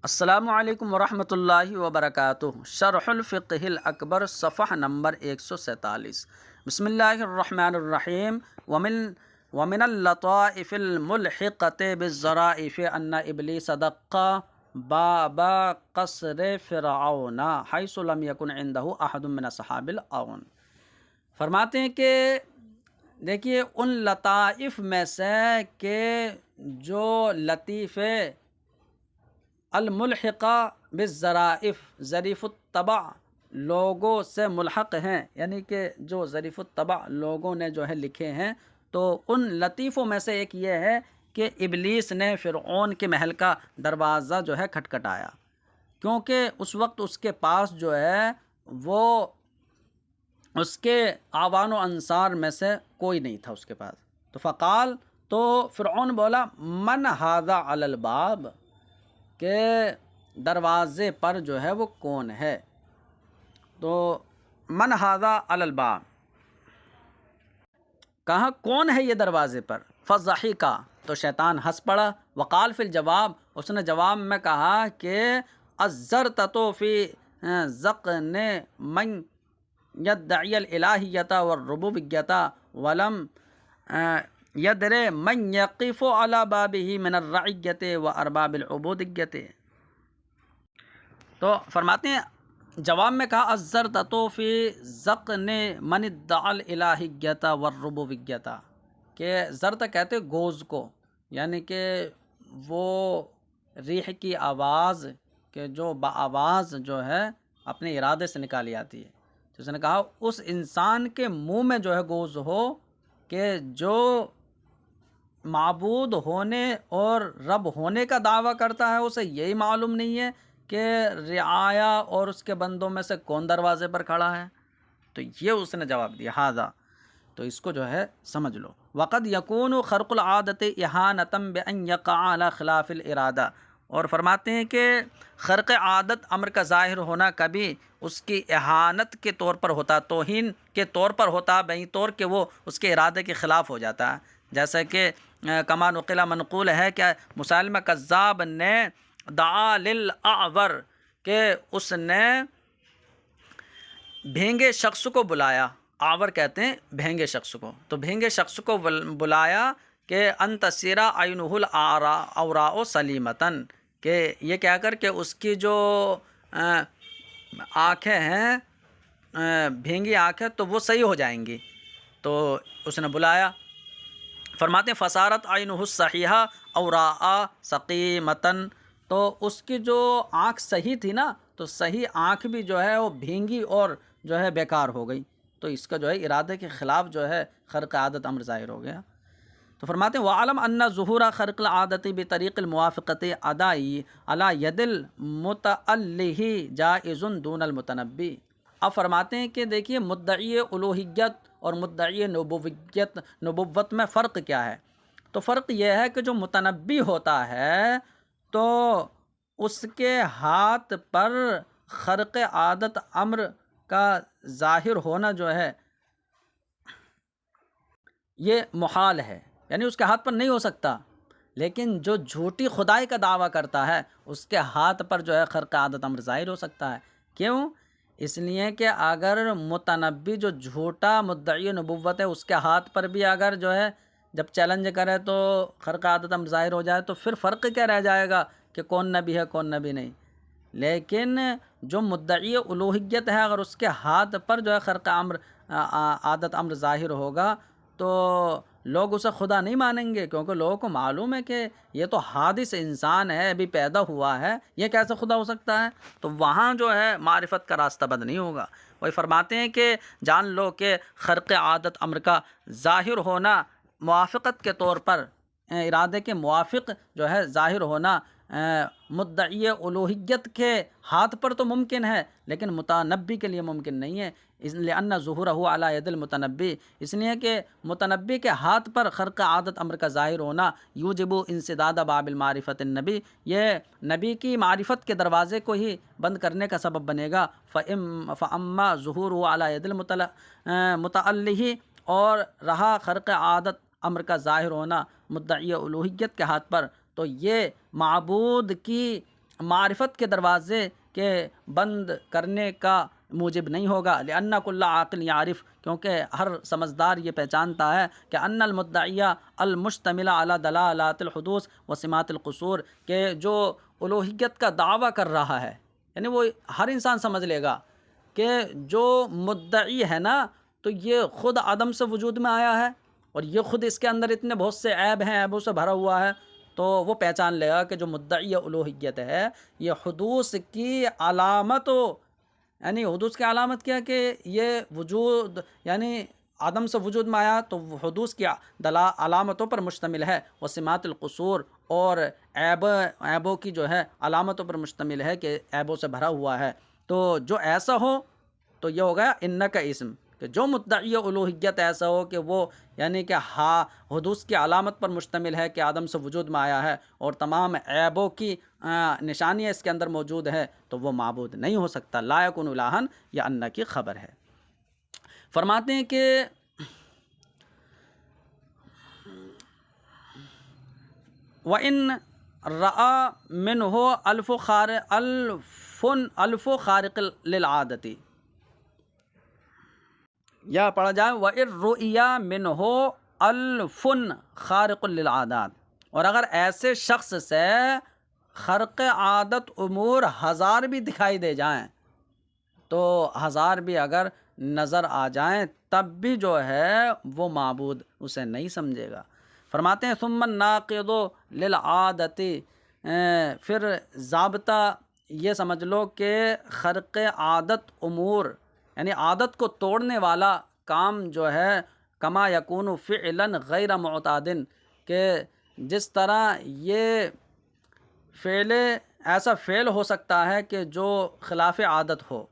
السلام علیکم ورحمۃ اللہ وبرکاتہ۔ شرح الفقہ الاکبر صفحہ نمبر 147۔ بسم اللہ الرحمن الرحیم۔ ومن اللطائف الملحقة بالظرائف ان ابلیس دق باب قصر فرعون حیث لم یکن عنده احد من اصحاب العون۔ فرماتے ہیں کہ دیکھیے ان لطائف میں سے کہ جو لطیفے الملحقہ بالظرائف ظریف الطبع لوگوں سے ملحق ہیں، یعنی کہ جو ظریف الطبع لوگوں نے جو ہے لکھے ہیں، تو ان لطیفوں میں سے ایک یہ ہے کہ ابلیس نے فرعون کے محل کا دروازہ جو ہے کھٹکھٹایا، کیونکہ اس وقت اس کے پاس جو ہے وہ اس کے آوان و انصار میں سے کوئی نہیں تھا اس کے پاس۔ تو فقال، تو فرعون بولا من ھذا علی الباب، کہ دروازے پر جو ہے وہ کون ہے؟ تو من ھذا علی الباب، کہا کون ہے یہ دروازے پر؟ فضحک، تو شیطان ہنس پڑا۔ وقال فی الجواب، اس نے جواب میں کہا کہ الزرطۃ فی ذقن من یدعی الالہیۃ والربوبیۃ ولم یدر من یقف علی بابہ من الرعیۃ وارباب العبودیۃ۔ تو فرماتے ہیں جواب میں کہا الزرطۃ فی ذقن من ادعی الالہیۃ والربوبیۃ، کہ زرط کہتے گوز کو، یعنی کہ وہ ریح کی آواز کہ جو بآواز جو ہے اپنے ارادے سے نکالی آتی ہے۔ تو اس نے کہا اس انسان کے منہ میں جو ہے گوز ہو کہ جو معبود ہونے اور رب ہونے کا دعویٰ کرتا ہے، اسے یہی معلوم نہیں ہے کہ رعایا اور اس کے بندوں میں سے کون دروازے پر کھڑا ہے۔ تو یہ اس نے جواب دیا ھذا، تو اس کو جو ہے سمجھ لو۔ وقد یکون خرق العادت اہانۃ بان یقع علی خلاف الارادہ، اور فرماتے ہیں کہ خرق عادت امر کا ظاہر ہونا کبھی اس کی اہانت کے طور پر ہوتا، توہین کے طور پر ہوتا، بہی طور کہ وہ اس کے ارادے کے خلاف ہو جاتا ہے۔ جیسا کہ کما نقل منقول ہے کہ مسیلمہ کذاب نے دعا للاعور، کہ اس نے بھینگے شخص کو بلایا، آور کہتے ہیں بھینگے شخص کو، تو بھینگے شخص کو بلایا کہ ان تسیرا عینہ الاوراء سلیمتاً، کہ یہ کہہ کر کہ اس کی جو آنکھیں ہیں بھینگی آنکھیں تو وہ صحیح ہو جائیں گی۔ تو اس نے بلایا، فرماتے ہیں فصارت عینہ الصحیحہ اوراء سقیمتاً، تو اس کی جو آنکھ صحیح تھی نا، تو صحیح آنکھ بھی جو ہے وہ بھینگی اور جو ہے بیکار ہو گئی۔ تو اس کا جو ہے ارادے کے خلاف جو ہے خرق عادت امر ظاہر ہو گیا۔ تو فرماتے ہیں وَعَلَمْ أَنَّ ظُهُورَ خَرْقِ الْعَادَةِ بِطَرِيقِ الْمُوَافَقَةِ عَدَائِي عَلَى يَدِ الْمُتَأَلِّهِ جَائِزٌ دُونَ الْمُتَنَبِّي۔ اب فرماتے ہیں کہ دیکھیے مدعی الوہیت اور مدعی نبوت میں فرق کیا ہے؟ تو فرق یہ ہے کہ جو متنبی ہوتا ہے تو اس کے ہاتھ پر خرق عادت امر کا ظاہر ہونا جو ہے یہ محال ہے، یعنی اس کے ہاتھ پر نہیں ہو سکتا۔ لیکن جو جھوٹی خدائی کا دعویٰ کرتا ہے اس کے ہاتھ پر جو ہے خرق عادت امر ظاہر ہو سکتا ہے۔ کیوں؟ اس لیے کہ اگر متنبی جو جھوٹا مدعی نبوت ہے اس کے ہاتھ پر بھی اگر جو ہے جب چیلنج کرے تو خرق عادت امر ظاہر ہو جائے تو پھر فرق کیا رہ جائے گا کہ کون نبی ہے کون نبی نہیں۔ لیکن جو مدعی الوہیت ہے اگر اس کے ہاتھ پر جو ہے خرق عادت امر ظاہر ہوگا تو لوگ اسے خدا نہیں مانیں گے، کیونکہ لوگوں کو معلوم ہے کہ یہ تو حادث انسان ہے، ابھی پیدا ہوا ہے، یہ کیسے خدا ہو سکتا ہے؟ تو وہاں جو ہے معرفت کا راستہ بند نہیں ہوگا۔ وہی فرماتے ہیں کہ جان لو کہ خرق عادت امر کا ظاہر ہونا موافقت کے طور پر، ارادے کے موافق جو ہے ظاہر ہونا مدعی الوہیت کے ہاتھ پر تو ممکن ہے لیکن متنبی کے لیے ممکن نہیں ہے، لأن ظہورہ علی ید المتنبی، اس لیے کہ متنبی کے ہاتھ پر خرق عادت امر کا ظاہر ہونا یوجب انسداد باب المعرفت النبی، یہ نبی کی معرفت کے دروازے کو ہی بند کرنے کا سبب بنے گا۔ فاما ظہورہ علی ید المتألہ، اور رہا خرق عادت امر کا ظاہر ہونا مدعی الوہیت کے ہاتھ پر، تو یہ معبود کی معرفت کے دروازے کے بند کرنے کا موجب نہیں ہوگا، لأن کل عاقل یعرف، کیونکہ ہر سمجھدار یہ پہچانتا ہے کہ ان المدعی المشتمل علی دلالات الحدوث و سمات القصور، کہ جو الوہیت کا دعویٰ کر رہا ہے، یعنی وہ ہر انسان سمجھ لے گا کہ جو مدعی ہے نا تو یہ خود عدم سے وجود میں آیا ہے، اور یہ خود اس کے اندر اتنے بہت سے عیب ہیں، عیبوں سے بھرا ہوا ہے، تو وہ پہچان لے گا کہ جو مدعی الوہیت ہے یہ حدوث کی علامت یعنی حدوث کی علامت کیا کہ یہ وجود یعنی عدم سے وجود میں آیا تو حدوث کی علامتوں پر مشتمل ہے، وہ سمات القصور، اور عیبوں کی جو ہے علامتوں پر مشتمل ہے کہ عیبوں سے بھرا ہوا ہے۔ تو جو ایسا ہو تو یہ ہو گیا ان کا اسم، کہ جو مدعی الوہیت ایسا ہو کہ وہ یعنی کہ حدوث کی علامت پر مشتمل ہے کہ آدم سے وجود میں آیا ہے اور تمام عیبوں کی نشانیاں اس کے اندر موجود ہے، تو وہ معبود نہیں ہو سکتا۔ لا یکون الہا، یہ ان کی خبر ہے۔ فرماتے ہیں کہ وَإِن رَأَى مِنْهُ أَلْفُ خَارِقٍ لِلْعَادَةِ، یا پڑھا جائے وَإِن رُؤِيَ مِنْهُ أَلْفٌ خَارِقٌ لِلْعَادَاتِ، اور اگر ایسے شخص سے خرق عادت امور 1000 بھی دکھائی دے جائیں، تو 1000 بھی اگر نظر آ جائیں تب بھی جو ہے وہ معبود اسے نہیں سمجھے گا۔ فرماتے ہیں ثم الناقض للعادت، پھر ضابطہ یہ سمجھ لو کہ خرق عادت امور یعنی عادت کو توڑنے والا کام جو ہے کما یکون فعلا غیر معتاد، کہ جس طرح یہ ایسا فعل ہو سکتا ہے کہ جو خلاف عادت ہو،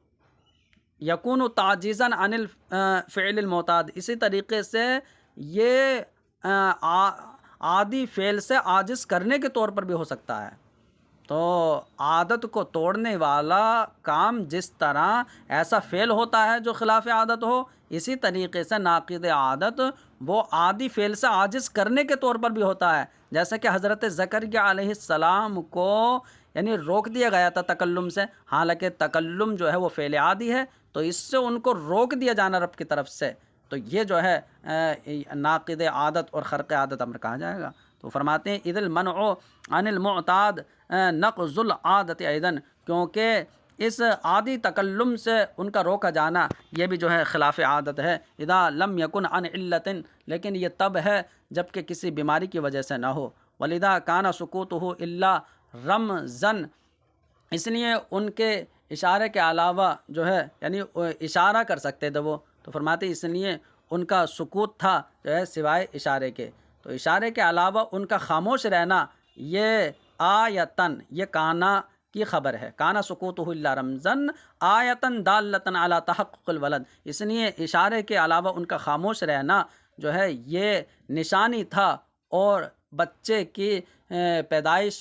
یکون تعجیزا عن الفعل المعتاد، اسی طریقے سے یہ عادی فعل سے عاجز کرنے کے طور پر بھی ہو سکتا ہے۔ تو عادت کو توڑنے والا کام جس طرح ایسا فعل ہوتا ہے جو خلاف عادت ہو، اسی طریقے سے ناقض عادت وہ عادی فعل سے عاجز کرنے کے طور پر بھی ہوتا ہے، جیسے کہ حضرت زکریا علیہ السلام کو یعنی روک دیا گیا تھا تکلم سے، حالانکہ تکلم جو ہے وہ فعل عادی ہے، تو اس سے ان کو روک دیا جانا رب کی طرف سے، تو یہ جو ہے ناقض عادت اور خرق عادت امر کہا جائے گا۔ تو فرماتے ہیں اذ المنع عن المعتاد نقض العادت ایضاً، کیونکہ اس عادی تکلم سے ان کا روکا جانا یہ بھی جو ہے خلاف عادت ہے۔ اذا لم یکن عن علت، لیکن یہ تب ہے جب کہ کسی بیماری کی وجہ سے نہ ہو۔ ولذا کان سکوتہ الا رمزن، اس لیے ان کے اشارے کے علاوہ جو ہے یعنی اشارہ کر سکتے تھے وہ، تو فرماتے اس لیے ان کا سکوت تھا جو ہے سوائے اشارے کے، تو اشارے کے علاوہ ان کا خاموش رہنا یہ آیتن، یہ کانا کی خبر ہے، کانا سکوتہ الا رمزن آیتن دالتن علی تحقق الولد، اس لیے اشارے کے علاوہ ان کا خاموش رہنا جو ہے یہ نشانی تھا اور بچے کی پیدائش،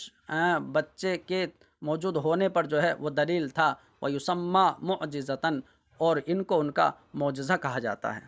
بچے کے موجود ہونے پر جو ہے وہ دلیل تھا۔ وَيُسَمَّى مُعْجِزَةً، اور ان کو ان کا معجزہ کہا جاتا ہے۔